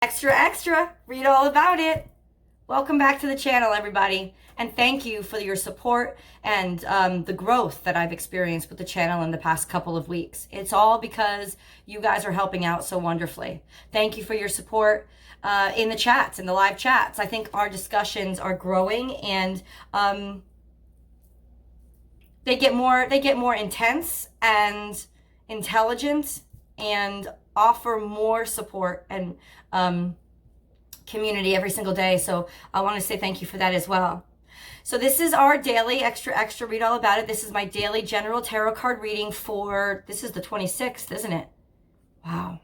Extra, extra, read all about it. Welcome back to the channel, everybody. And thank you for your support and the growth that I've experienced with the channel in the past couple of weeks. It's all because you guys are helping out so wonderfully. Thank you for your support in the chats, in the live chats. I think our discussions are growing and they get more intense and intelligent and offer more support and community every single day. So I want to say thank you for that as well. So this is our daily extra, read all about it. This is my daily general tarot card reading for, this is the 26th, isn't it? Wow.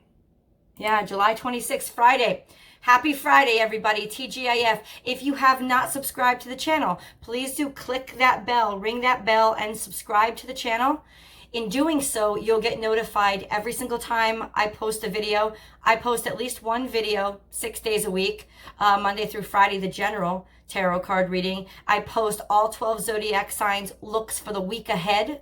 Yeah, July 26th, Friday. Happy Friday, everybody. TGIF. If you have not subscribed to the channel, please do click that bell, ring that bell, and subscribe to the channel. In doing so, you'll get notified every single time I post a video. I post at least one video 6 days a week, Monday through Friday, the general tarot card reading. I post all 12 zodiac signs looks for the week ahead.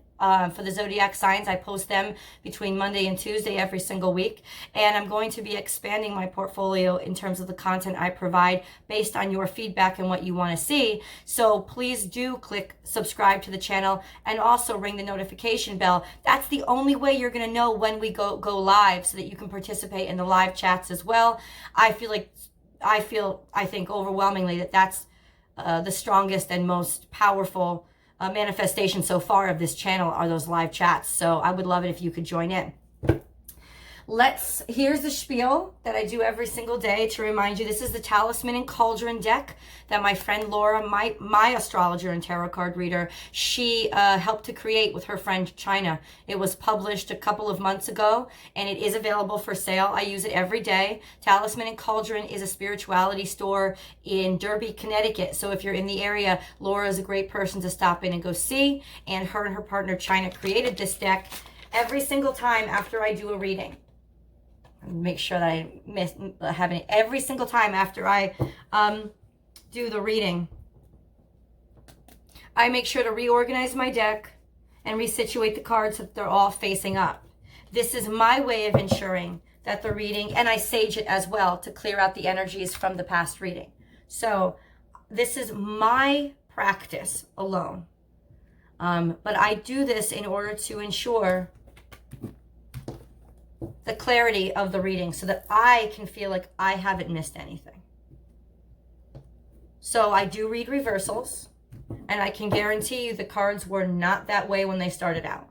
For the zodiac signs, I post them between Monday and Tuesday every single week. And I'm going to be expanding my portfolio in terms of the content I provide based on your feedback and what you want to see. So please do click subscribe to the channel and also ring the notification bell. That's the only way you're going to know when we go live, so that you can participate in the live chats as well. I think overwhelmingly that that's the strongest and most powerful manifestation so far of this channel are those live chats. So I would love it if you could join in. Here's the spiel that I do every single day to remind you. This is the Talisman and Cauldron deck that my friend Laura, my astrologer and tarot card reader, she helped to create with her friend China. It was published a couple of months ago and it is available for sale. I use it every day. Talisman and Cauldron is a spirituality store in Derby, Connecticut. So if you're in the area, Laura is a great person to stop in and go see. And her partner China created this deck every single time after I do a reading. Make sure that I have it every single time after I do the reading. I make sure to reorganize my deck and resituate the cards so that they're all facing up. This is my way of ensuring that the reading, and I sage it as well to clear out the energies from the past reading. So this is my practice alone. But I do this in order to ensure the clarity of the reading so that I can feel like I haven't missed anything. So I do read reversals, and I can guarantee you the cards were not that way when they started out.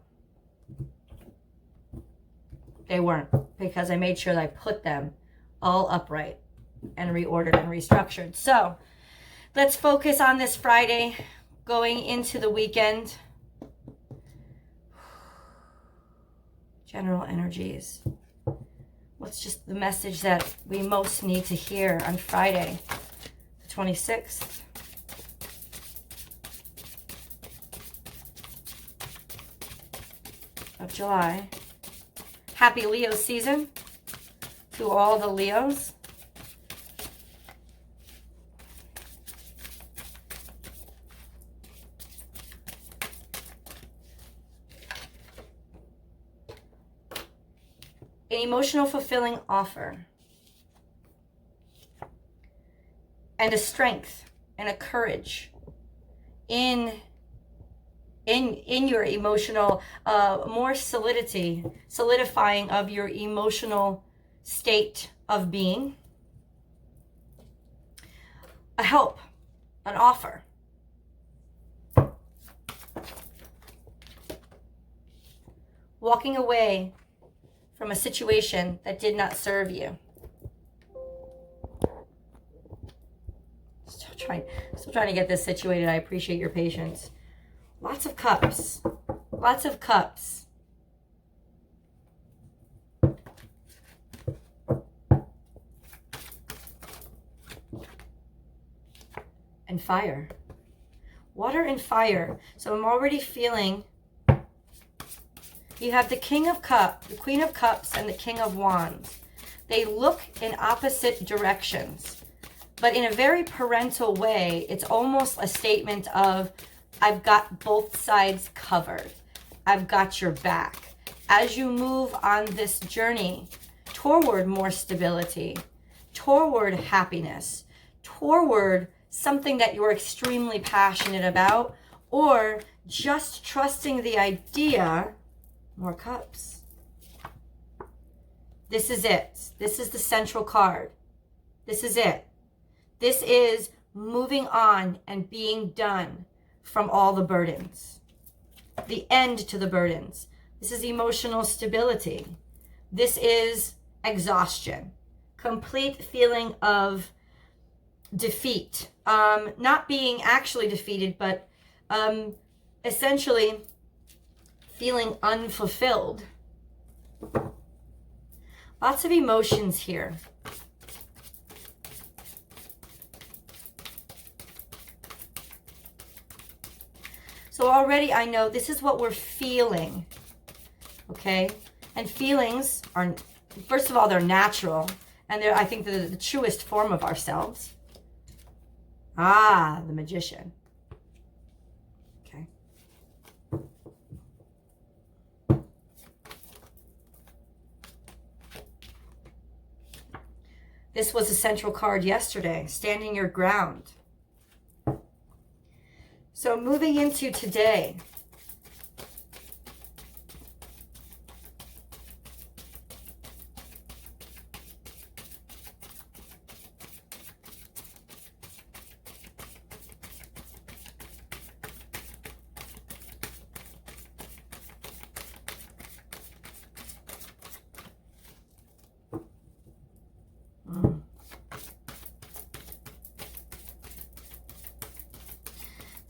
They weren't, because I made sure that I put them all upright and reordered and restructured. So let's focus on this Friday going into the weekend. General energies. What's just the message that we most need to hear on Friday, the 26th? Of July. Happy Leo season to all the Leos. An emotional fulfilling offer, and a strength and a courage in your emotional, more solidifying of your emotional state of being. A help, an offer. Walking away from a situation that did not serve you. Still trying to get this situated. I appreciate your patience. Lots of cups. Lots of cups. And fire. Water and fire. So I'm already feeling. You have the King of Cups, the Queen of Cups, and the King of Wands. They look in opposite directions, but in a very parental way. It's almost a statement of, I've got both sides covered. I've got your back. As you move on this journey toward more stability, toward happiness, toward something that you're extremely passionate about, or just trusting the idea. More cups. This is it. This is the central card. This is it. This is moving on and being done from all the burdens. The end to the burdens. This is emotional stability. This is exhaustion. Complete feeling of defeat. Not being actually defeated, but essentially feeling unfulfilled. Lots of emotions here. So already I know this is what we're feeling, okay? And feelings are, first of all, they're natural. And they're, I think, the truest form of ourselves. Ah, the Magician. Okay. This was a central card yesterday, standing your ground. So moving into today.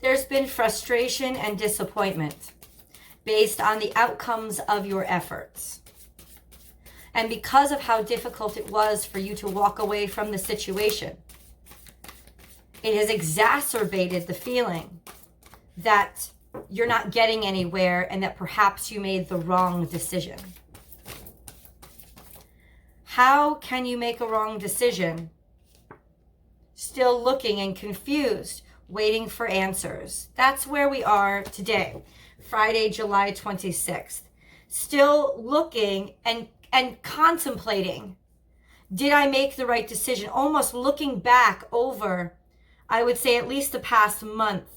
There's been frustration and disappointment based on the outcomes of your efforts. And because of how difficult it was for you to walk away from the situation, it has exacerbated the feeling that you're not getting anywhere and that perhaps you made the wrong decision. How can you make a wrong decision still looking and confused, waiting for answers? That's where we are today, Friday, July 26th. Still looking and contemplating, did I make the right decision? Almost looking back over, I would say, at least the past month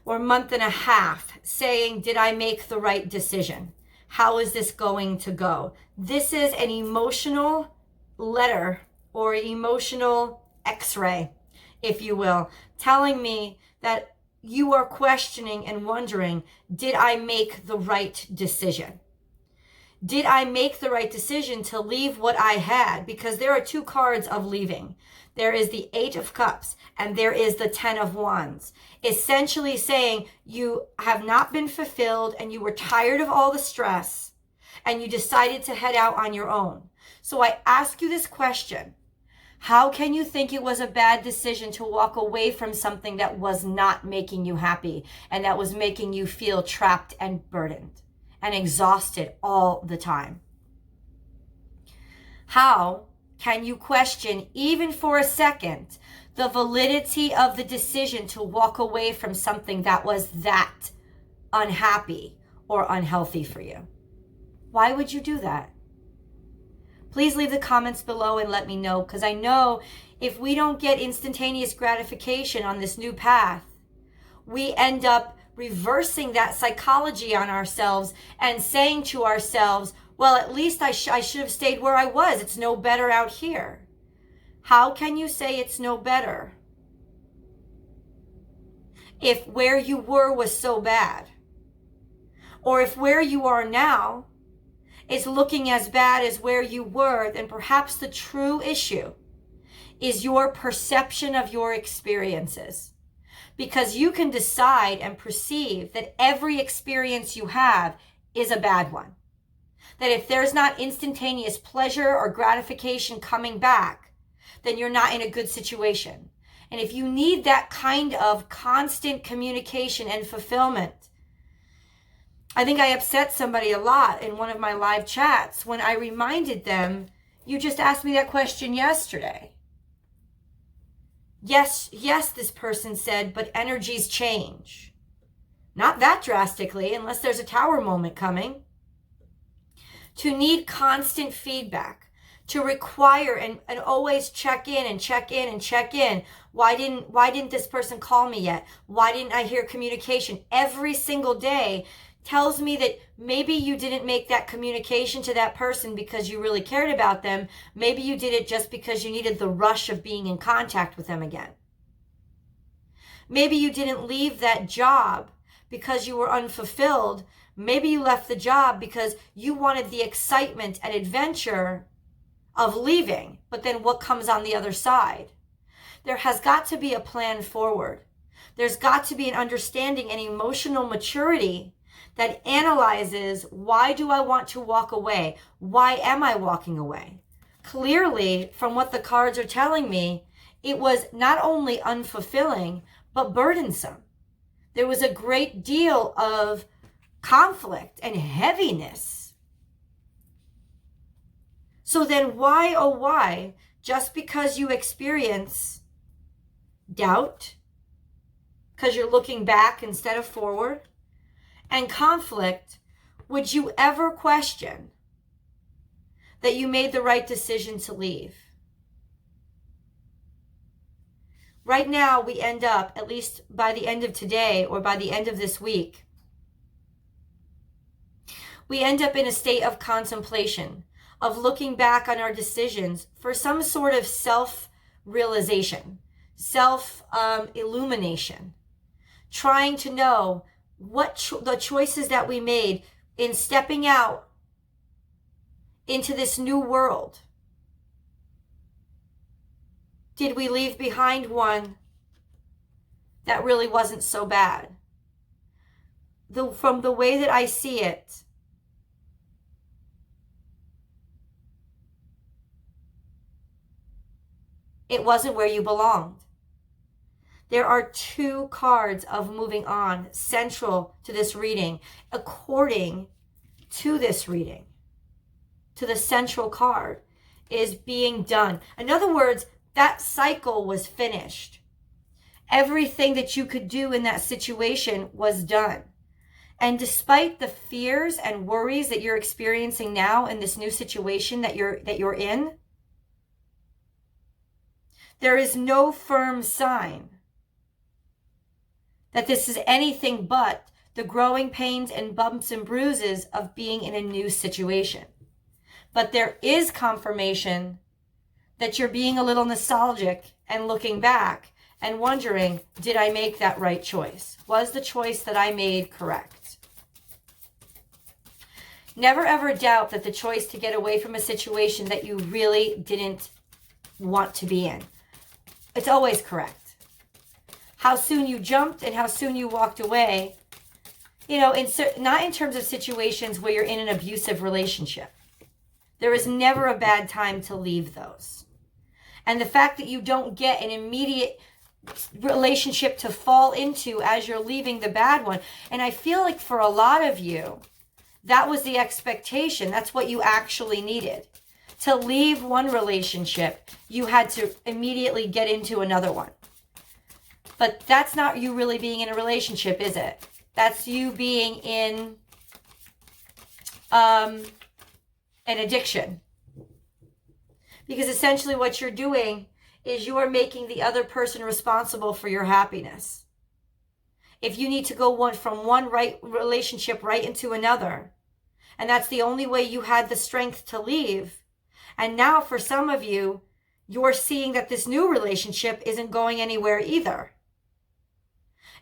or month and a half, saying, did I make the right decision? How is this going to go? This is an emotional letter or emotional x-ray, if you will, telling me that you are questioning and wondering, did I make the right decision? Did I make the right decision to leave what I had? Because there are two cards of leaving. There is the Eight of Cups and there is the Ten of Wands. Essentially saying you have not been fulfilled and you were tired of all the stress and you decided to head out on your own. So I ask you this question. How can you think it was a bad decision to walk away from something that was not making you happy and that was making you feel trapped and burdened and exhausted all the time? How can you question, even for a second, the validity of the decision to walk away from something that was that unhappy or unhealthy for you? Why would you do that? Please leave the comments below and let me know, because I know if we don't get instantaneous gratification on this new path, we end up reversing that psychology on ourselves and saying to ourselves, well, at least I should have stayed where I was. It's no better out here. How can you say it's no better if where you were was so bad? Or if where you are now is looking as bad as where you were, then perhaps the true issue is your perception of your experiences. Because you can decide and perceive that every experience you have is a bad one. That if there's not instantaneous pleasure or gratification coming back, then you're not in a good situation. And if you need that kind of constant communication and fulfillment, I think I upset somebody a lot in one of my live chats when I reminded them, you just asked me that question yesterday. Yes, this person said, but energies change. Not that drastically, unless there's a tower moment coming. To need constant feedback, to require and always check in and check in and check in. Why didn't this person call me yet? Why didn't I hear communication? Every single day tells me that maybe you didn't make that communication to that person because you really cared about them. Maybe you did it just because you needed the rush of being in contact with them again. Maybe you didn't leave that job because you were unfulfilled. Maybe you left the job because you wanted the excitement and adventure of leaving, but then what comes on the other side? There has got to be a plan forward. There's got to be an understanding and emotional maturity that analyzes, why do I want to walk away? Why am I walking away? Clearly, from what the cards are telling me, it was not only unfulfilling, but burdensome. There was a great deal of conflict and heaviness. So then why, oh why, just because you experience doubt, because you're looking back instead of forward, and conflict, would you ever question that you made the right decision to leave? Right now, we end up, at least by the end of today or by the end of this week, we end up in a state of contemplation, of looking back on our decisions for some sort of self-realization, self-illumination, trying to know what the choices that we made in stepping out into this new world. Did we leave behind one that really wasn't so bad? From the way that I see it, it wasn't where you belonged. There are two cards of moving on central to this reading, according to this reading. To the central card is being done. In other words, that cycle was finished. Everything that you could do in that situation was done. And despite the fears and worries that you're experiencing now in this new situation that you're in, there is no firm sign that this is anything but the growing pains and bumps and bruises of being in a new situation. But there is confirmation that you're being a little nostalgic and looking back and wondering, did I make that right choice? Was the choice that I made correct? Never ever doubt that the choice to get away from a situation that you really didn't want to be in, it's always correct. How soon you jumped and how soon you walked away, not in terms of situations where you're in an abusive relationship. There is never a bad time to leave those. And the fact that you don't get an immediate relationship to fall into as you're leaving the bad one. And I feel like for a lot of you, that was the expectation. That's what you actually needed. To leave one relationship, you had to immediately get into another one. But that's not you really being in a relationship, is it? That's you being in an addiction. Because essentially what you're doing is you are making the other person responsible for your happiness. If you need to go from one relationship right into another, and that's the only way you had the strength to leave, and now for some of you, you're seeing that this new relationship isn't going anywhere either.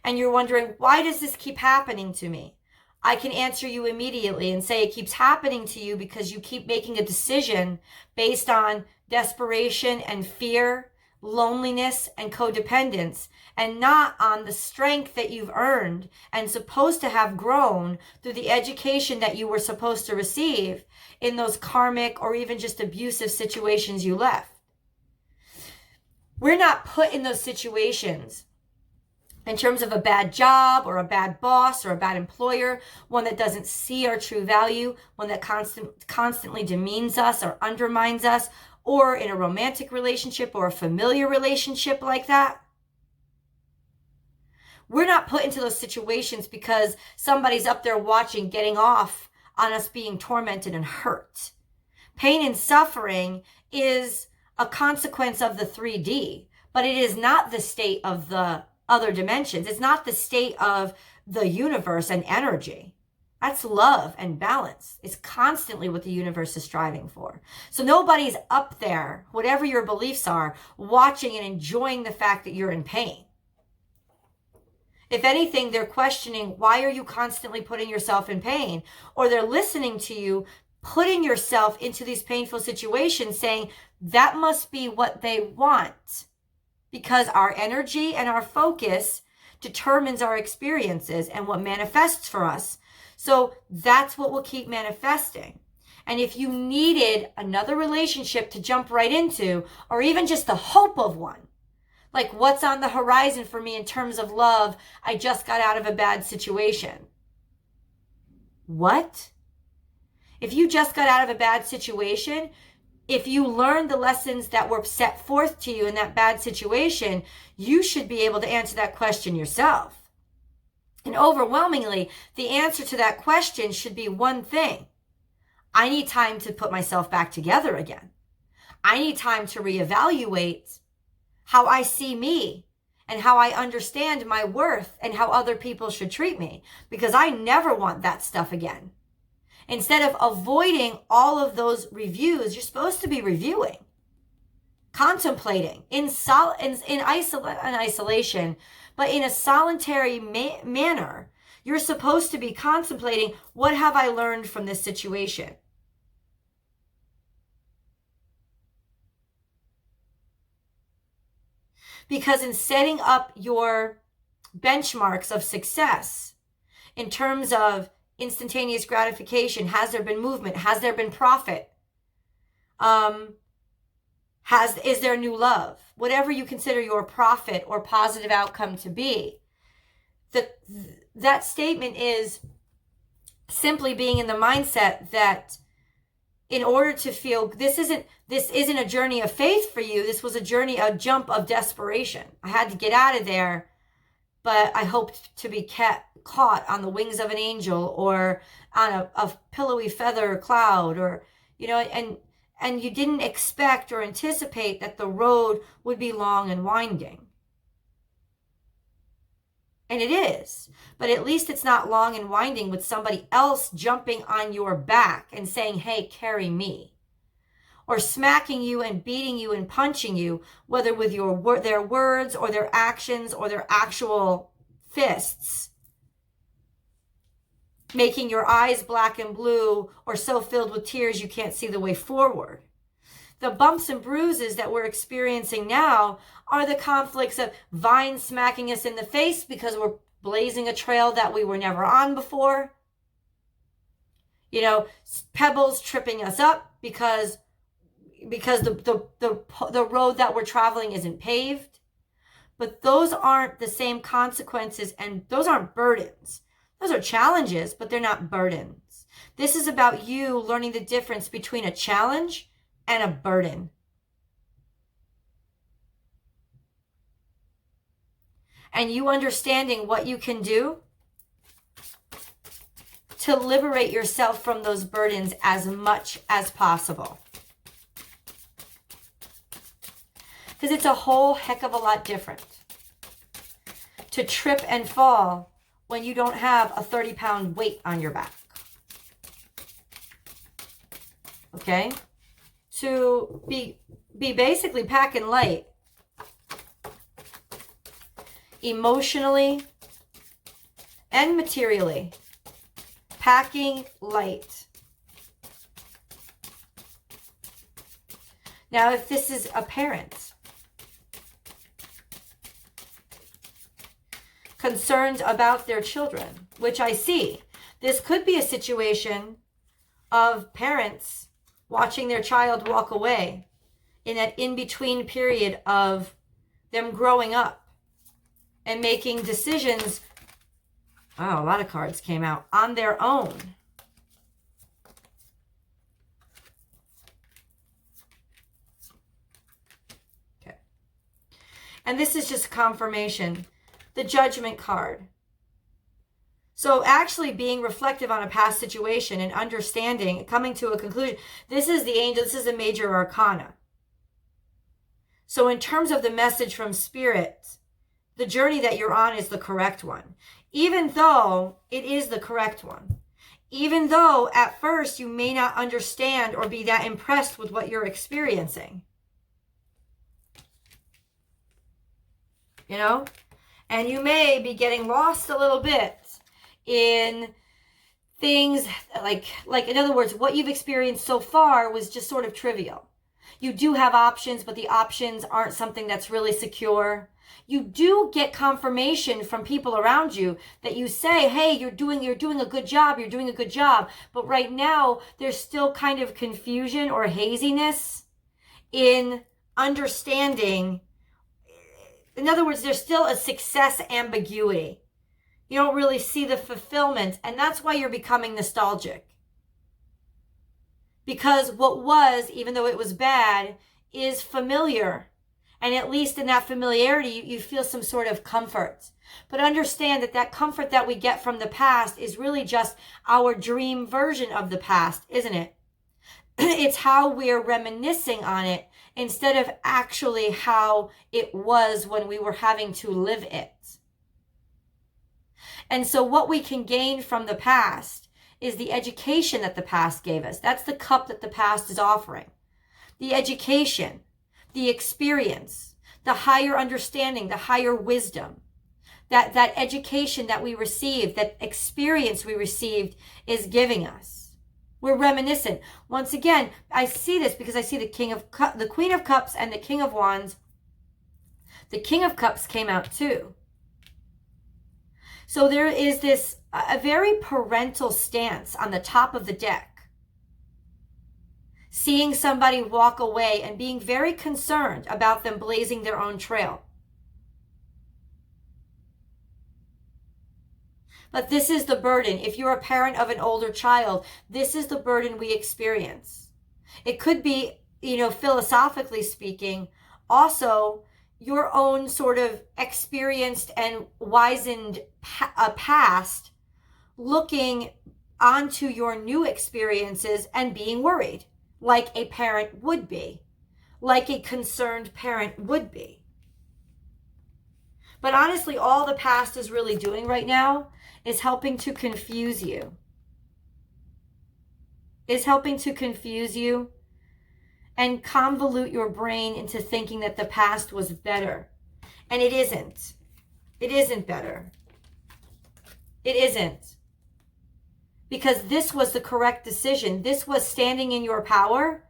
And you're wondering, why does this keep happening to me? I can answer you immediately and say it keeps happening to you because you keep making a decision based on desperation and fear, loneliness and codependence, and not on the strength that you've earned and supposed to have grown through the education that you were supposed to receive in those karmic or even just abusive situations you left. We're not put in those situations in terms of a bad job or a bad boss or a bad employer, one that doesn't see our true value, one that constantly demeans us or undermines us, or in a romantic relationship or a familiar relationship like that. We're not put into those situations because somebody's up there watching, getting off on us being tormented and hurt. Pain and suffering is a consequence of the 3D, but it is not the state of the other dimensions. It's not the state of the universe and energy. That's love and balance. It's constantly what the universe is striving for. So nobody's up there, whatever your beliefs are, watching and enjoying the fact that you're in pain. If anything, they're questioning, why are you constantly putting yourself in pain? Or they're listening to you, putting yourself into these painful situations, saying that must be what they want, because our energy and our focus determines our experiences and what manifests for us. So that's what will keep manifesting. And if you needed another relationship to jump right into, or even just the hope of one, like what's on the horizon for me in terms of love, I just got out of a bad situation. What? If you just got out of a bad situation, if you learned the lessons that were set forth to you in that bad situation, you should be able to answer that question yourself. And overwhelmingly, the answer to that question should be one thing. I need time to put myself back together again. I need time to reevaluate how I see me and how I understand my worth and how other people should treat me, because I never want that stuff again. Instead of avoiding all of those reviews, you're supposed to be reviewing, contemplating in isolation, but in a solitary manner. You're supposed to be contemplating, what have I learned from this situation? Because in setting up your benchmarks of success in terms of instantaneous gratification, has there been movement? Has there been profit? Is there new love? Whatever you consider your profit or positive outcome to be, that statement is simply being in the mindset that in order to feel, this isn't a journey of faith for you. This was a jump of desperation. I had to get out of there, but I hoped to be caught on the wings of an angel or on a pillowy feather cloud, or, and you didn't expect or anticipate that the road would be long and winding. And it is, but at least it's not long and winding with somebody else jumping on your back and saying, hey, carry me, or smacking you and beating you and punching you, whether with their words or their actions or their actual fists, making your eyes black and blue or so filled with tears you can't see the way forward. The bumps and bruises that we're experiencing now are the conflicts of vines smacking us in the face because we're blazing a trail that we were never on before. Pebbles tripping us up because the road that we're traveling isn't paved. But those aren't the same consequences, and those aren't burdens. Those are challenges, but they're not burdens. This is about you learning the difference between a challenge and a burden. And you understanding what you can do to liberate yourself from those burdens as much as possible. Because it's a whole heck of a lot different to trip and fall when you don't have a 30-pound weight on your back. Okay? To be basically packing light emotionally and materially. Packing light. Now, if this is a parent concerned about their children, which I see, this could be a situation of parents watching their child walk away in that in-between period of them growing up and making decisions. Oh, a lot of cards came out on their own. Okay. And this is just confirmation. The Judgment card. So actually being reflective on a past situation and understanding, coming to a conclusion, this is the angel, this is a major arcana. So in terms of the message from Spirit, the journey that you're on is the correct one. Even though it is the correct one. Even though at first you may not understand or be that impressed with what you're experiencing. You know? And you may be getting lost a little bit in things like in other words, what you've experienced so far was just sort of trivial. You do have options, but the options aren't something that's really secure. You do get confirmation from people around you that you say, hey, you're doing a good job, you're doing a good job. But right now, there's still kind of confusion or haziness in understanding. In other words, there's still a success ambiguity. You don't really see the fulfillment, and that's why you're becoming nostalgic. Because what was, even though it was bad, is familiar. And at least in that familiarity, you feel some sort of comfort. But understand that that comfort that we get from the past is really just our dream version of the past, isn't it? It's how we're reminiscing on it instead of actually how it was when we were having to live it. And so what we can gain from the past is the education that the past gave us. That's the cup that the past is offering. The education, the experience, the higher understanding, the higher wisdom. That education that we received, that experience we received is giving us. We're reminiscent. Once again, I see this because I see the Queen of Cups and the King of Wands. The King of Cups came out too. So there is this, a very parental stance on the top of the deck. Seeing somebody walk away and being very concerned about them blazing their own trail. But this is the burden. If you're a parent of an older child, this is the burden we experience. It could be, philosophically speaking, also your own sort of experienced and wizened past looking onto your new experiences and being worried, like a parent would be, like a concerned parent would be. But honestly, all the past is really doing right now is helping to confuse you. Is helping to confuse you and convolute your brain into thinking that the past was better. And it isn't. It isn't better. It isn't. Because this was the correct decision. This was standing in your power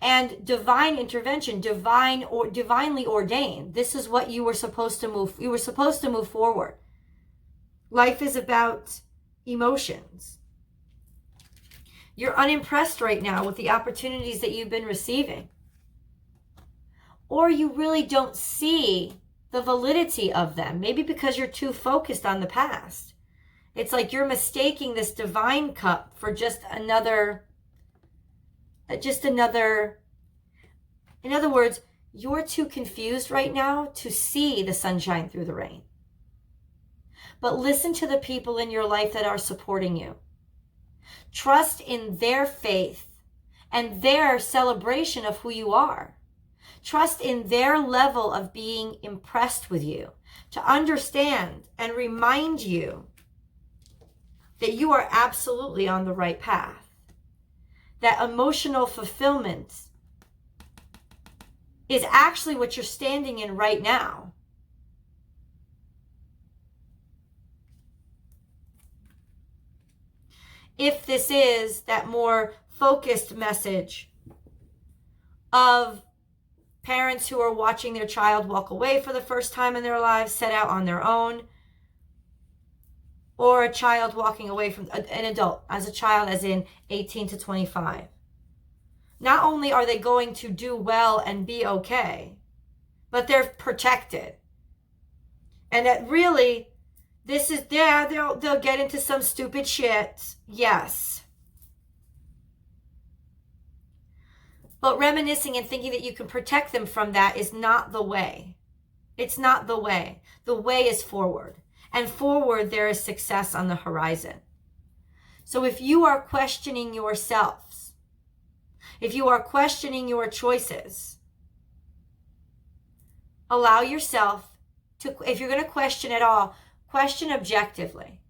and divine intervention, divinely ordained. This is what you were supposed to move. You were supposed to move forward. Life is about emotions. You're unimpressed right now with the opportunities that you've been receiving. Or you really don't see the validity of them. Maybe because you're too focused on the past. It's like you're mistaking this divine cup for just another. In other words, you're too confused right now to see the sunshine through the rain. But listen to the people in your life that are supporting you. Trust in their faith and their celebration of who you are. Trust in their level of being impressed with you, to understand and remind you that you are absolutely on the right path. That emotional fulfillment is actually what you're standing in right now. If this is that more focused message of parents who are watching their child walk away for the first time in their lives, set out on their own, or a child walking away from an adult, as a child, as in 18 to 25. Not only are they going to do well and be okay, but they're protected. And that really, this is, they'll get into some stupid shit, yes. But reminiscing and thinking that you can protect them from that is not the way. It's not the way. The way is forward. And forward, there is success on the horizon. So if you are questioning yourselves, if you are questioning your choices, allow yourself to, if you're going to question at all, question objectively.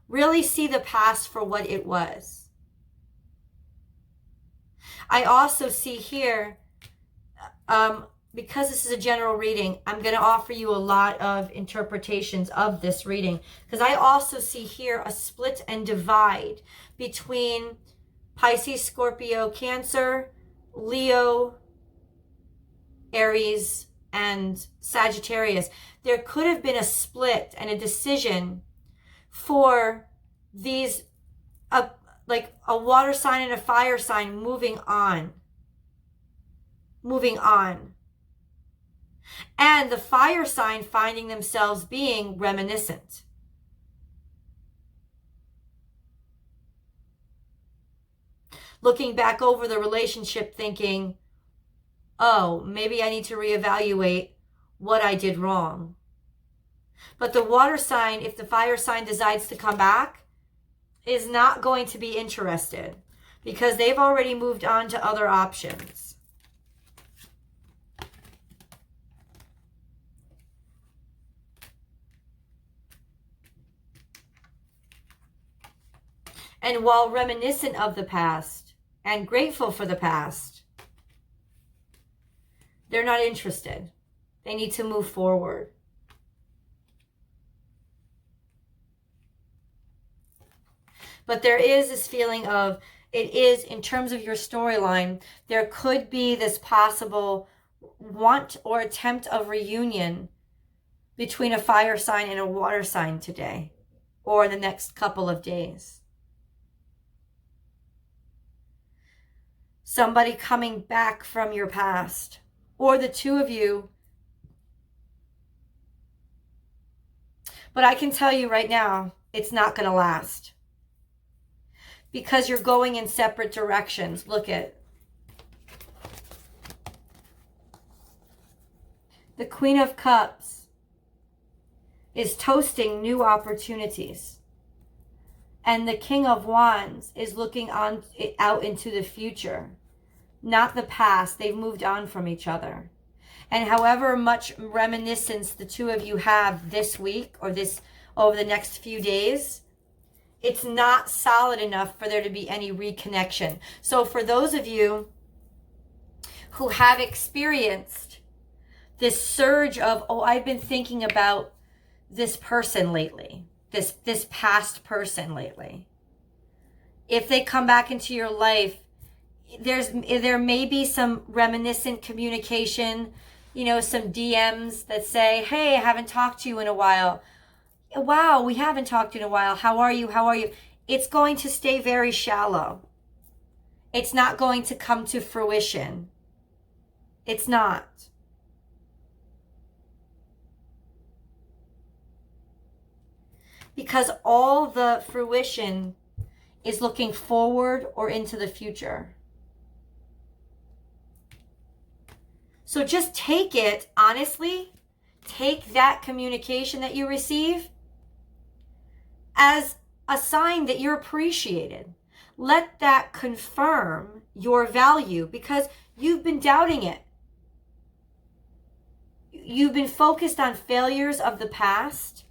Really see the past for what it was. I also see here, because this is a general reading, I'm going to offer you a lot of interpretations of this reading, because I also see here a split and divide between Pisces, Scorpio, Cancer, Leo, Aries, and Sagittarius. There could have been a split and a decision for these, like a water sign and a fire sign moving on. And the fire sign finding themselves being reminiscent. Looking back over the relationship thinking, oh, maybe I need to reevaluate what I did wrong. But the water sign, if the fire sign decides to come back, is not going to be interested because they've already moved on to other options. And while reminiscent of the past and grateful for the past, they're not interested. They need to move forward. But there is this feeling of, it is, in terms of your storyline, there could be this possible want or attempt of reunion between a fire sign and a water sign today or in the next couple of days. Somebody coming back from your past, or the two of you. But I can tell you right now, it's not going to last. Because you're going in separate directions. Look at the Queen of Cups is toasting new opportunities. And the King of Wands is looking out into the future, not the past. They've moved on from each other. And however much reminiscence the two of you have this week or this over the next few days, it's not solid enough for there to be any reconnection. So for those of you who have experienced this surge of, oh, I've been thinking about this person lately, this past person lately. If they come back into your life, there may be some reminiscent communication, some DMs that say, hey, I haven't talked to you in a while. Wow, we haven't talked in a while. How are you? It's going to stay very shallow. It's not going to come to fruition. It's not. Because all the fruition is looking forward or into the future. So just take it, honestly, take that communication that you receive as a sign that you're appreciated. Let that confirm your value because you've been doubting it. You've been focused on failures of the past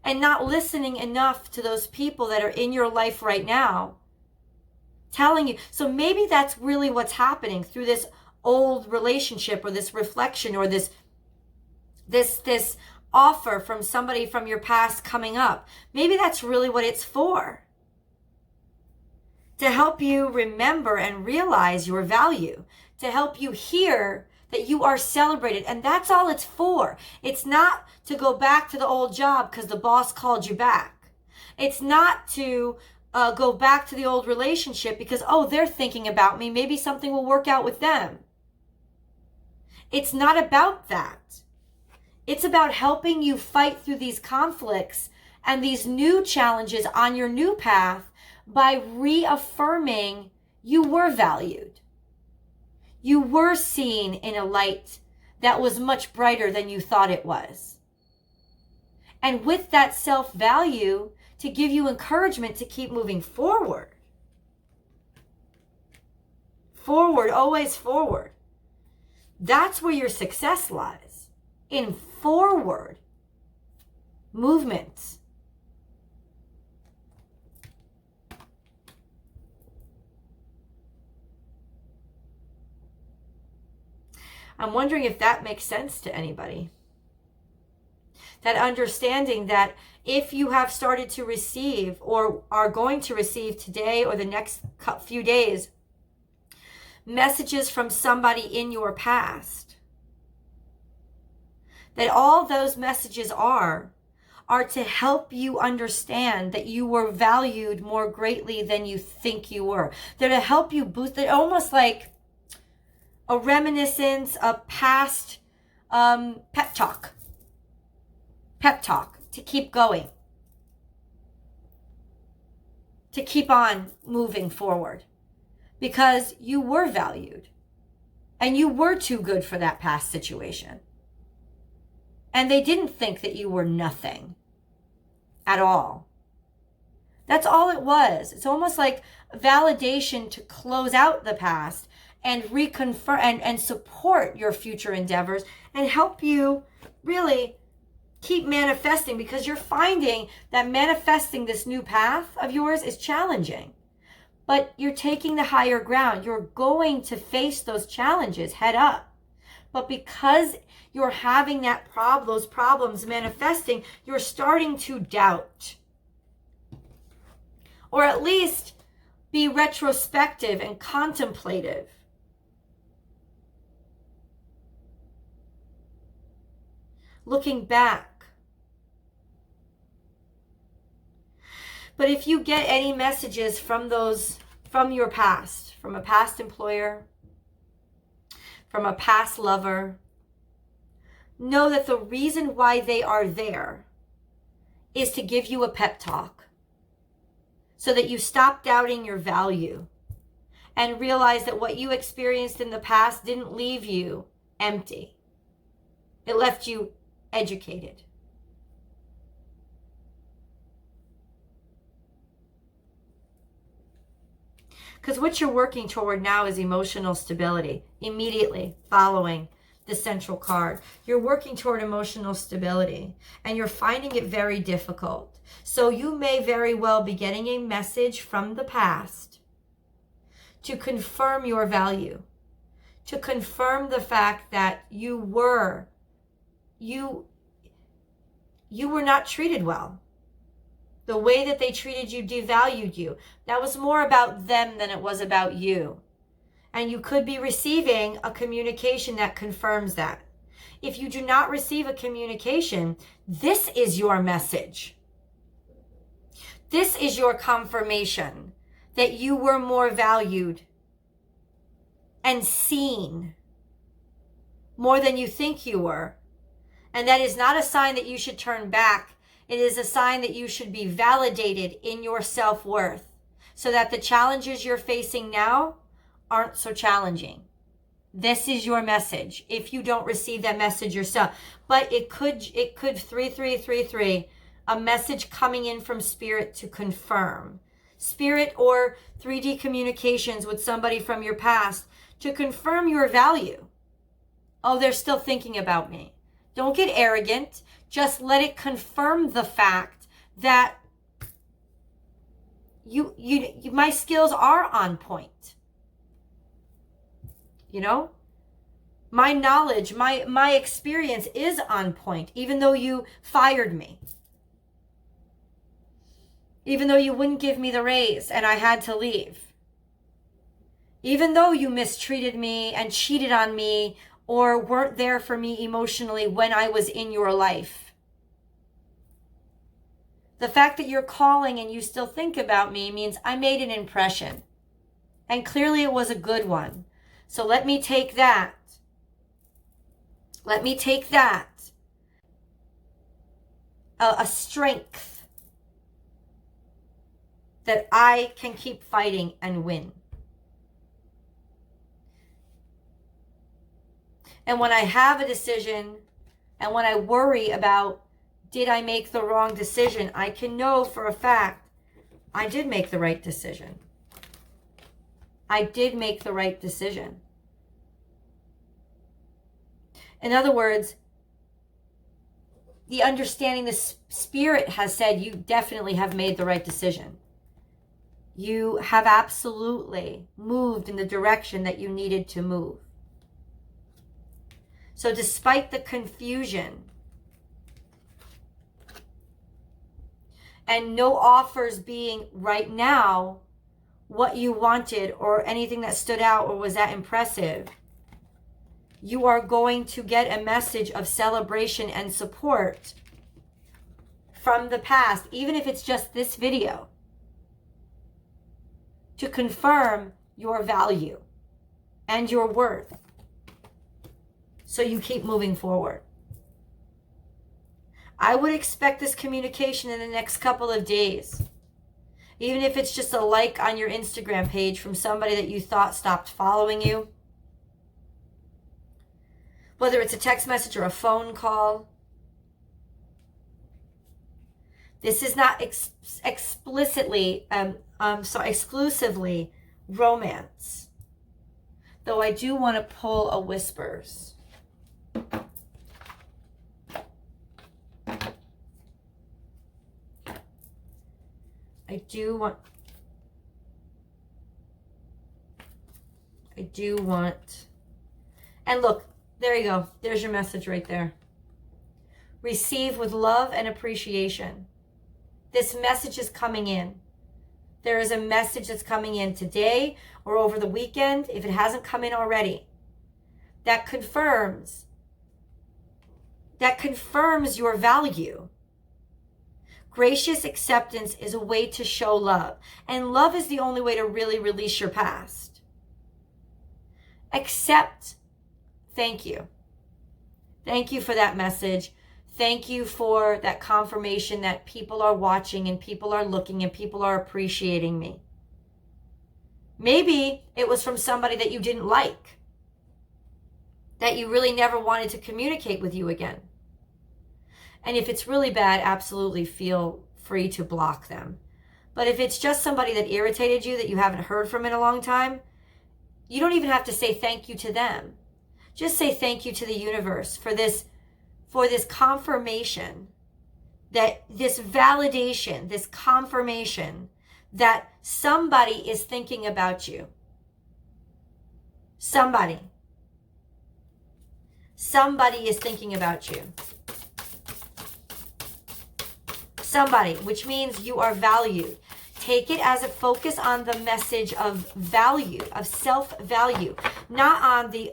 and not listening enough to those people that are in your life right now telling you. So maybe that's really what's happening through this old relationship or this reflection or this offer from somebody from your past coming up. Maybe that's really what it's for. To help you remember and realize your value. To help you hear that you are celebrated. And that's all it's for. It's not to go back to the old job because the boss called you back. It's not to go back to the old relationship because, oh, they're thinking about me. Maybe something will work out with them. It's not about that. It's about helping you fight through these conflicts and these new challenges on your new path by reaffirming you were valued. You were seen in a light that was much brighter than you thought it was. And with that self-value, to give you encouragement to keep moving forward. Forward, always forward. That's where your success lies. In forward movements. I'm wondering if that makes sense to anybody. That understanding that if you have started to receive or are going to receive today or the next few days, messages from somebody in your past, that all those messages are to help you understand that you were valued more greatly than you think you were. They're to help you boost it, almost like a reminiscence of past pep talk to keep going, to keep on moving forward, because you were valued and you were too good for that past situation. And they didn't think that you were nothing at all. That's all it was. It's almost like validation to close out the past and reconfirm and support your future endeavors and help you really keep manifesting, because you're finding that manifesting this new path of yours is challenging. But you're taking the higher ground. You're going to face those challenges head up. But because you're having those problems manifesting, you're starting to doubt. Or at least be retrospective and contemplative. Looking back. But if you get any messages from your past, from a past employer, from a past lover, know that the reason why they are there is to give you a pep talk so that you stop doubting your value and realize that what you experienced in the past didn't leave you empty. It left you educated. Because what you're working toward now is emotional stability. Immediately following the central card, you're working toward emotional stability and you're finding it very difficult. So you may very well be getting a message from the past to confirm your value, to confirm the fact that you were not treated well. The way that they treated you devalued you. That was more about them than it was about you. And you could be receiving a communication that confirms that. If you do not receive a communication, this is your message. This is your confirmation that you were more valued and seen more than you think you were. And that is not a sign that you should turn back. It is a sign that you should be validated in your self-worth so that the challenges you're facing now aren't so challenging. This is your message if you don't receive that message yourself. But it could 3333, a message coming in from spirit to confirm. Spirit or 3D communications with somebody from your past to confirm your value. Oh, they're still thinking about me. Don't get arrogant. Just let it confirm the fact that my skills are on point. You know? My knowledge, my experience is on point, even though you fired me. Even though you wouldn't give me the raise and I had to leave. Even though you mistreated me and cheated on me or weren't there for me emotionally when I was in your life. The fact that you're calling and you still think about me means I made an impression. And clearly it was a good one. So let me take that. Let me take that. A strength that I can keep fighting and win. And when I have a decision and when I worry about did I make the wrong decision? I can know for a fact I did make the right decision. I did make the right decision. In other words, the understanding, the spirit has said you definitely have made the right decision. You have absolutely moved in the direction that you needed to move. So despite the confusion and no offers being right now what you wanted or anything that stood out or was that impressive, you are going to get a message of celebration and support from the past, even if it's just this video, to confirm your value and your worth so you keep moving forward. I would expect this communication in the next couple of days. Even if it's just a like on your Instagram page from somebody that you thought stopped following you. Whether it's a text message or a phone call. This is not exclusively romance. Though I do want to pull a whispers. I do want, and look, there you go. There's your message right there. Receive with love and appreciation. This message is coming in. There is a message that's coming in today or over the weekend, if it hasn't come in already, that confirms your value. Gracious acceptance is a way to show love. And love is the only way to really release your past. Accept. Thank you. Thank you for that message. Thank you for that confirmation that people are watching and people are looking and people are appreciating me. Maybe it was from somebody that you didn't like, that you really never wanted to communicate with you again. And if it's really bad, absolutely feel free to block them. But if it's just somebody that irritated you that you haven't heard from in a long time, you don't even have to say thank you to them. Just say thank you to the universe for this confirmation, that this validation, this confirmation that somebody is thinking about you. Somebody is thinking about you. Somebody, which means you are valued. Take it as a focus on the message of value, of self-value, not on the,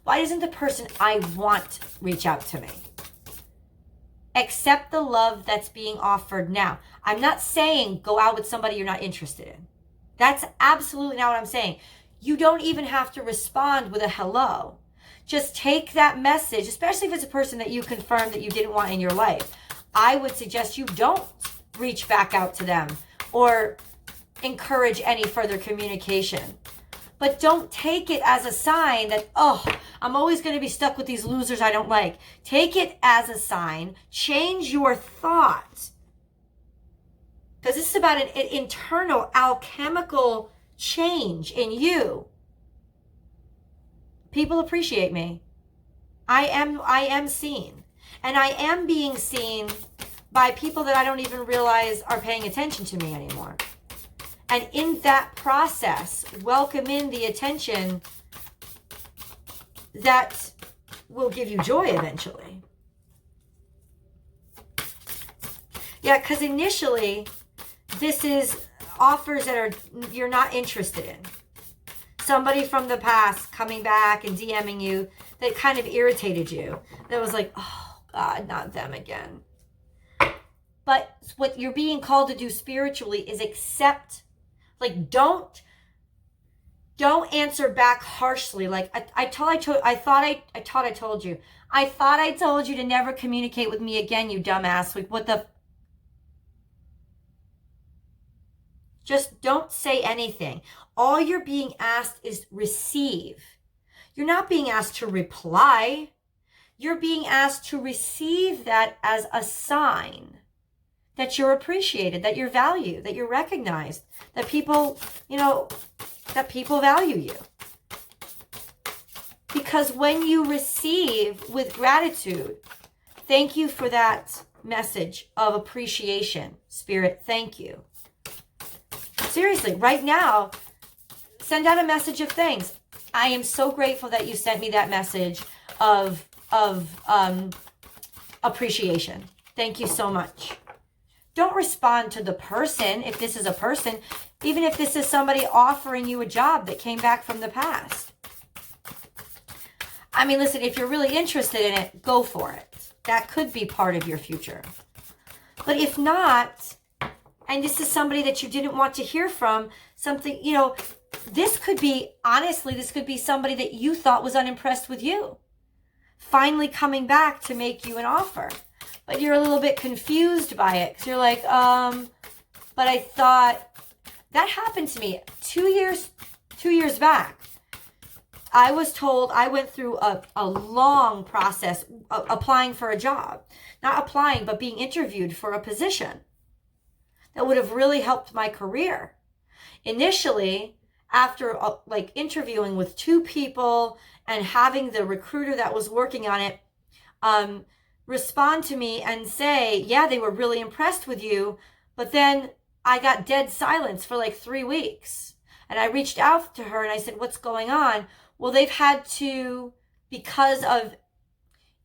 why doesn't the person I want reach out to me? Accept the love that's being offered now. I'm not saying go out with somebody you're not interested in. That's absolutely not what I'm saying. You don't even have to respond with a hello. Just take that message, especially if it's a person that you confirmed that you didn't want in your life. I would suggest you don't reach back out to them or encourage any further communication. But don't take it as a sign that, I'm always going to be stuck with these losers I don't like. Take it as a sign. Change your thought. Because this is about an internal alchemical change in you. People appreciate me. I am seen. And I am being seen by people that I don't even realize are paying attention to me anymore. And in that process, welcome in the attention that will give you joy eventually. Yeah, because initially, this is offers that you're not interested in. Somebody from the past coming back and DMing you that kind of irritated you. That was like, oh God, not them again. But what you're being called to do spiritually is accept. Like, don't answer back harshly. Like, I thought I told you. I thought I told you to never communicate with me again, you dumbass. Like, what the? Just don't say anything. All you're being asked is receive. You're not being asked to reply. you're being asked to receive that as a sign that you're appreciated, that you're valued, that you're recognized, that people, that people value you. Because when you receive with gratitude, thank you for that message of appreciation, Spirit, thank you. Seriously, right now, send out a message of thanks. I am so grateful that you sent me that message of appreciation. Thank you so much. Don't respond to the person if this is a person, even if this is somebody offering you a job that came back from the past. I mean, listen, if you're really interested in it, go for it. That could be part of your future. But if not, and this is somebody that you didn't want to hear from, something, this could be, honestly, this could be somebody that you thought was unimpressed with you, finally coming back to make you an offer. But you're a little bit confused by it because you're like, but I thought, that happened to me 2 years back. I was told, I went through a long process applying for a job. Not applying, but being interviewed for a position that would have really helped my career. Initially, after interviewing with 2 people and having the recruiter that was working on it respond to me and say, yeah, they were really impressed with you, but then I got dead silence for like 3 weeks. And I reached out to her and I said, what's going on? Well, they've had to, because of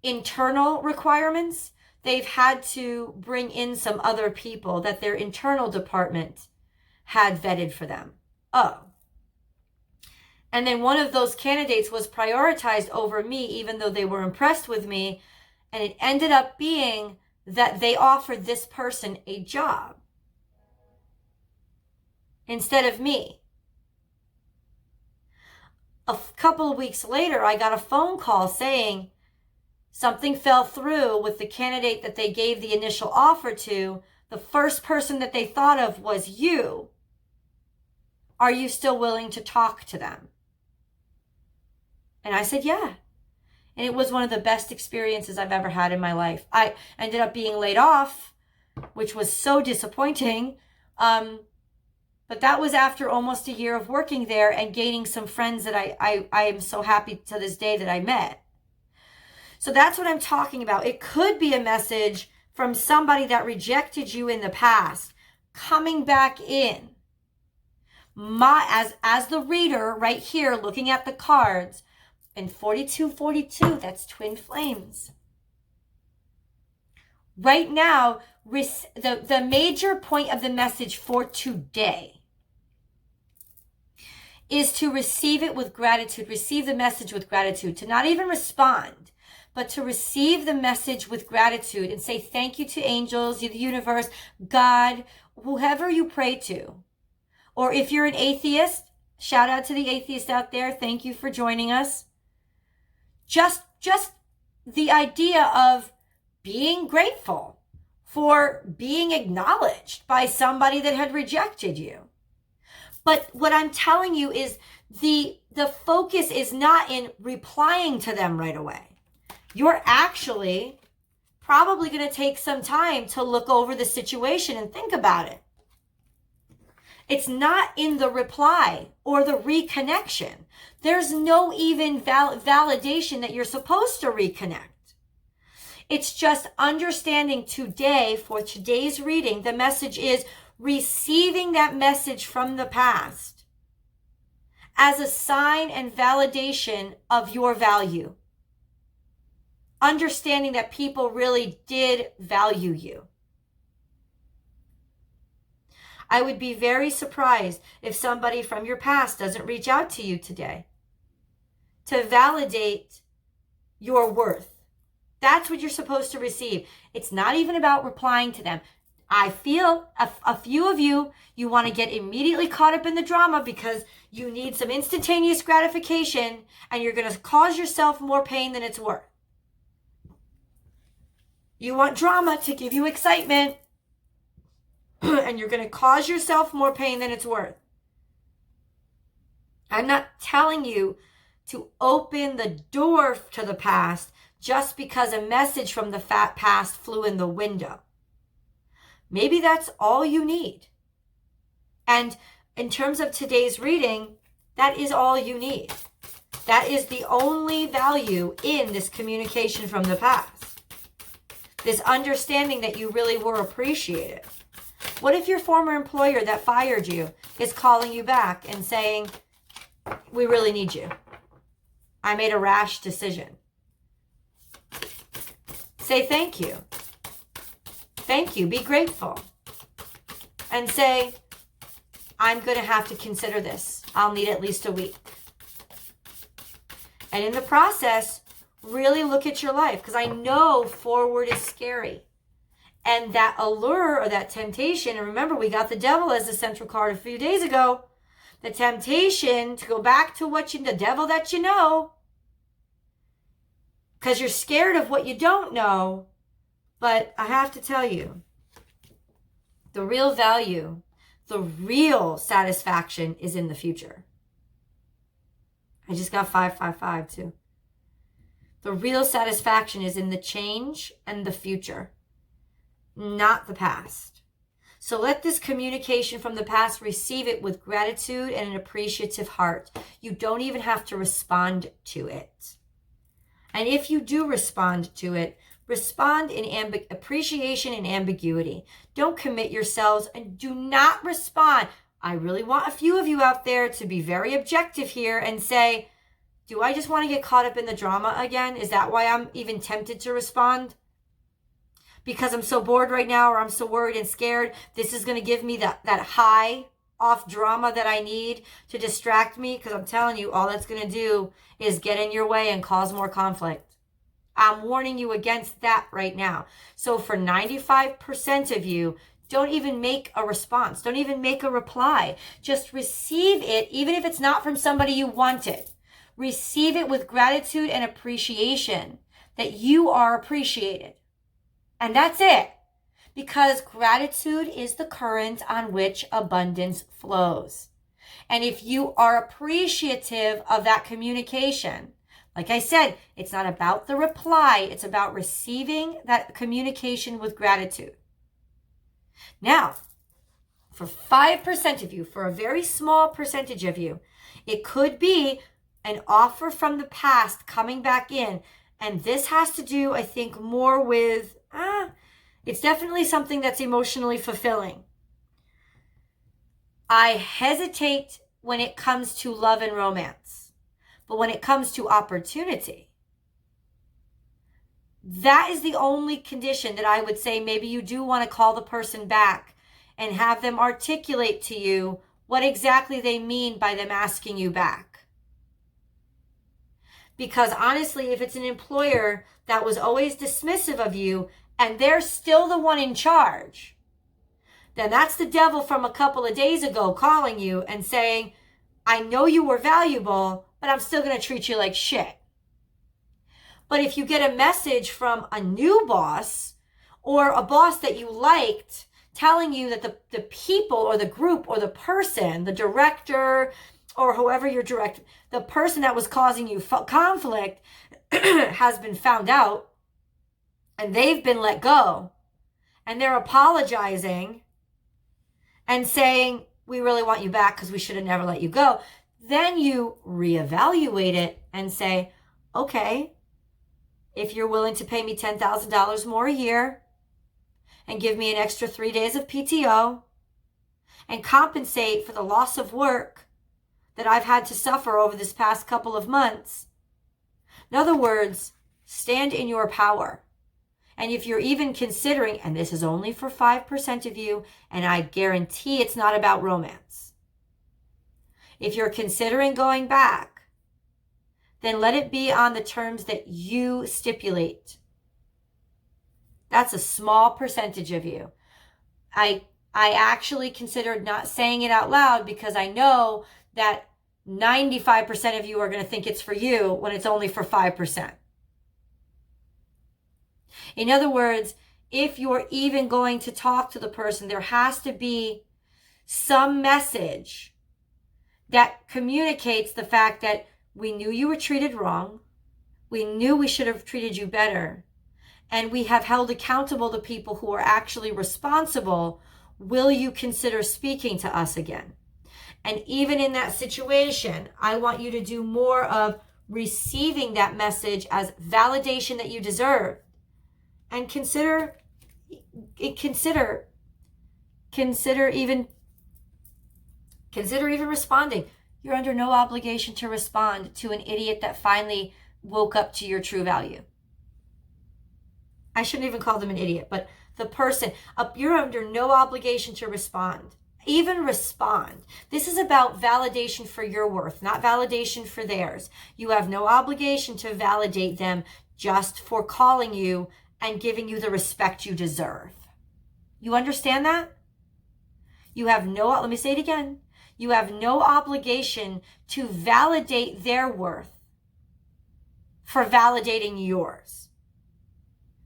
internal requirements, they've had to bring in some other people that their internal department had vetted for them. Oh. And then one of those candidates was prioritized over me, even though they were impressed with me. And it ended up being that they offered this person a job instead of me. A couple of weeks later, I got a phone call saying something fell through with the candidate that they gave the initial offer to. The first person that they thought of was you. Are you still willing to talk to them? And I said, yeah. And it was one of the best experiences I've ever had in my life. I ended up being laid off, which was so disappointing. But that was after almost a year of working there and gaining some friends that I am so happy to this day that I met. So that's what I'm talking about. It could be a message from somebody that rejected you in the past, coming back in. As the reader right here, looking at the cards, in 4242, that's twin flames. Right now, the major point of the message for today is to receive it with gratitude, receive the message with gratitude, to not even respond, but to receive the message with gratitude and say thank you to angels, the universe, God, whoever you pray to. Or if you're an atheist, shout out to the atheist out there. Thank you for joining us. Just the idea of being grateful for being acknowledged by somebody that had rejected you. But what I'm telling you is the focus is not in replying to them right away. You're actually probably going to take some time to look over the situation and think about it. It's not in the reply or the reconnection. There's no even validation that you're supposed to reconnect. It's just understanding today, for today's reading, the message is receiving that message from the past as a sign and validation of your value. Understanding that people really did value you. I would be very surprised if somebody from your past doesn't reach out to you today to validate your worth. That's what you're supposed to receive. It's not even about replying to them. I feel a few of you want to get immediately caught up in the drama because you need some instantaneous gratification and you're going to cause yourself more pain than it's worth. You want drama to give you excitement. And you're going to cause yourself more pain than it's worth. I'm not telling you to open the door to the past, just because a message from the past flew in the window. Maybe that's all you need. And in terms of today's reading, that is all you need. That is the only value in this communication from the past. This understanding that you really were appreciated. What if your former employer that fired you is calling you back and saying, we really need you. I made a rash decision. Say thank you. Thank you. Be grateful. And say, I'm going to have to consider this. I'll need at least a week. And in the process, really look at your life, because I know forward is scary. And that allure or that temptation, and remember, we got the devil as the central card a few days ago. The temptation to go back to the devil that you know, because you're scared of what you don't know. But I have to tell you, the real value, the real satisfaction is in the future. I just got 555 too. The real satisfaction is in the change and the future, not the past. So let this communication from the past, receive it with gratitude and an appreciative heart. You don't even have to respond to it. And if you do respond to it, respond in appreciation and ambiguity. Don't commit yourselves and do not respond. I really want a few of you out there to be very objective here and say, do I just want to get caught up in the drama again? Is that why I'm even tempted to respond? Because I'm so bored right now, or I'm so worried and scared, this is going to give me that high off drama that I need to distract me? Because I'm telling you, all that's going to do is get in your way and cause more conflict. I'm warning you against that right now. So for 95% of you, don't even make a response. Don't even make a reply. Just receive it, even if it's not from somebody you wanted. Receive it with gratitude and appreciation that you are appreciated. And that's it. Because gratitude is the current on which abundance flows. And if you are appreciative of that communication, like I said, it's not about the reply. It's about receiving that communication with gratitude. Now, for 5% of you, for a very small percentage of you, it could be an offer from the past coming back in. And this has to do, I think, more with, it's definitely something that's emotionally fulfilling. I hesitate when it comes to love and romance. But when it comes to opportunity, that is the only condition that I would say maybe you do want to call the person back and have them articulate to you what exactly they mean by them asking you back. Because honestly, if it's an employer that was always dismissive of you and they're still the one in charge, then that's the devil from a couple of days ago calling you and saying, I know you were valuable, but I'm still going to treat you like shit. But if you get a message from a new boss or a boss that you liked telling you that the people or the group or the person, the director or whoever you're directing, the person that was causing you conflict has been found out and they've been let go and they're apologizing and saying, we really want you back because we should have never let you go. Then you reevaluate it and say, okay, if you're willing to pay me $10,000 more a year and give me an extra 3 days of PTO and compensate for the loss of work that I've had to suffer over this past couple of months. In other words, stand in your power. And if you're even considering, and this is only for 5% of you, and I guarantee it's not about romance. If you're considering going back, then let it be on the terms that you stipulate. That's a small percentage of you. I actually considered not saying it out loud because I know that 95% of you are going to think it's for you when it's only for 5%. In other words, if you're even going to talk to the person, there has to be some message that communicates the fact that we knew you were treated wrong. We knew we should have treated you better. And we have held accountable the people who are actually responsible. Will you consider speaking to us again? And even in that situation, I want you to do more of receiving that message as validation that you deserve. And consider even responding. You're under no obligation to respond to an idiot that finally woke up to your true value. I shouldn't even call them an idiot, but the person, you're under no obligation to respond. Even respond. This is about validation for your worth, not validation for theirs. You have no obligation to validate them just for calling you and giving you the respect you deserve. You understand that? You have no, let me say it again. You have no obligation to validate their worth for validating yours,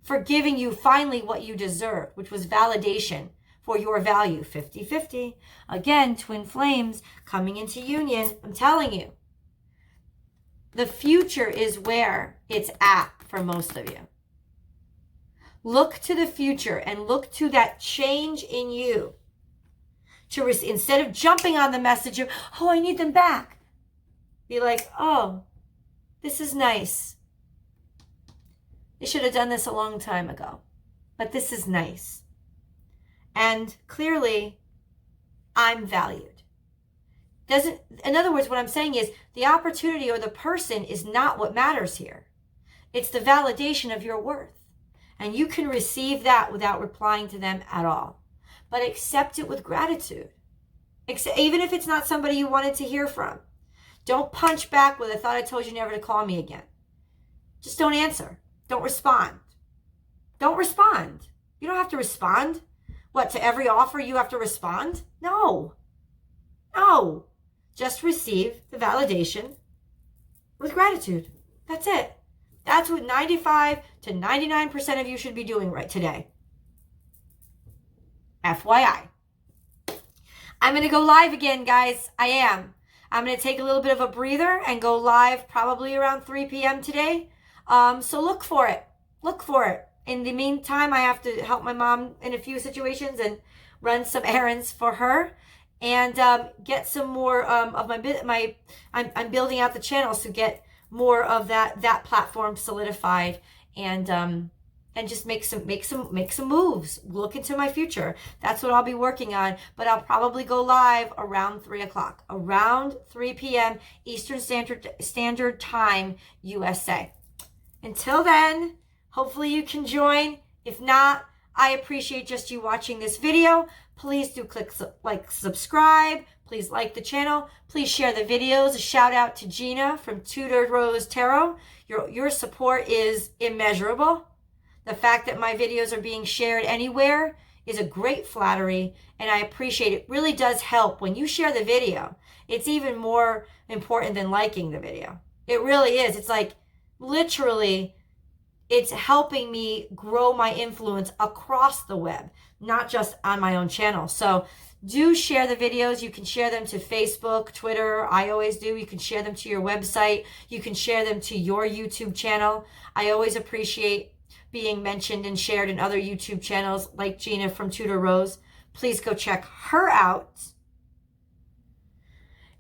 for giving you finally what you deserve, which was validation for your value. 50-50. Again, twin flames coming into union. I'm telling you, the future is where it's at for most of you. Look to the future and look to that change in you. Instead of jumping on the message of, oh, I need them back, be like, oh, this is nice. They should have done this a long time ago, but this is nice. And clearly, I'm valued. In other words, what I'm saying is the opportunity or the person is not what matters here. It's the validation of your worth. And you can receive that without replying to them at all. But accept it with gratitude. Even if it's not somebody you wanted to hear from. Don't punch back with, I thought I told you never to call me again. Just don't answer. Don't respond. Don't respond. You don't have to respond. What, to every offer you have to respond? No. No. Just receive the validation with gratitude. That's it. That's what 95 to 99% of you should be doing right today. FYI. I'm going to go live again, guys. I am. I'm going to take a little bit of a breather and go live probably around 3 p.m. today. So look for it. Look for it. In the meantime, I have to help my mom in a few situations and run some errands for her and get some more of I'm building out the channels to get more of that platform solidified and just make some moves. Look into my future. That's what I'll be working on. But I'll probably go live around 3 o'clock, around 3 p.m. Eastern Standard Time, USA. Until then, hopefully you can join. If not, I appreciate just you watching this video. Please do click subscribe. Please like the channel. Please share the videos. A shout out to Gina from Tutor Rose Tarot. Your support is immeasurable. The fact that my videos are being shared anywhere is a great flattery, and I appreciate it. It really does help. When you share the video, it's even more important than liking the video. It really is. It's like literally, it's helping me grow my influence across the web, not just on my own channel. So do share the videos. You can share them to Facebook, Twitter. I always do. You can share them to your website. You can share them to your YouTube channel. I always appreciate being mentioned and shared in other YouTube channels like Gina from Tutor Rose. Please go check her out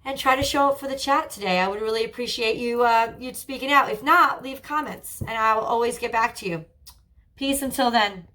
and try to show up for the chat today. I would really appreciate you speaking out. If not, leave comments and I will always get back to you. Peace until then.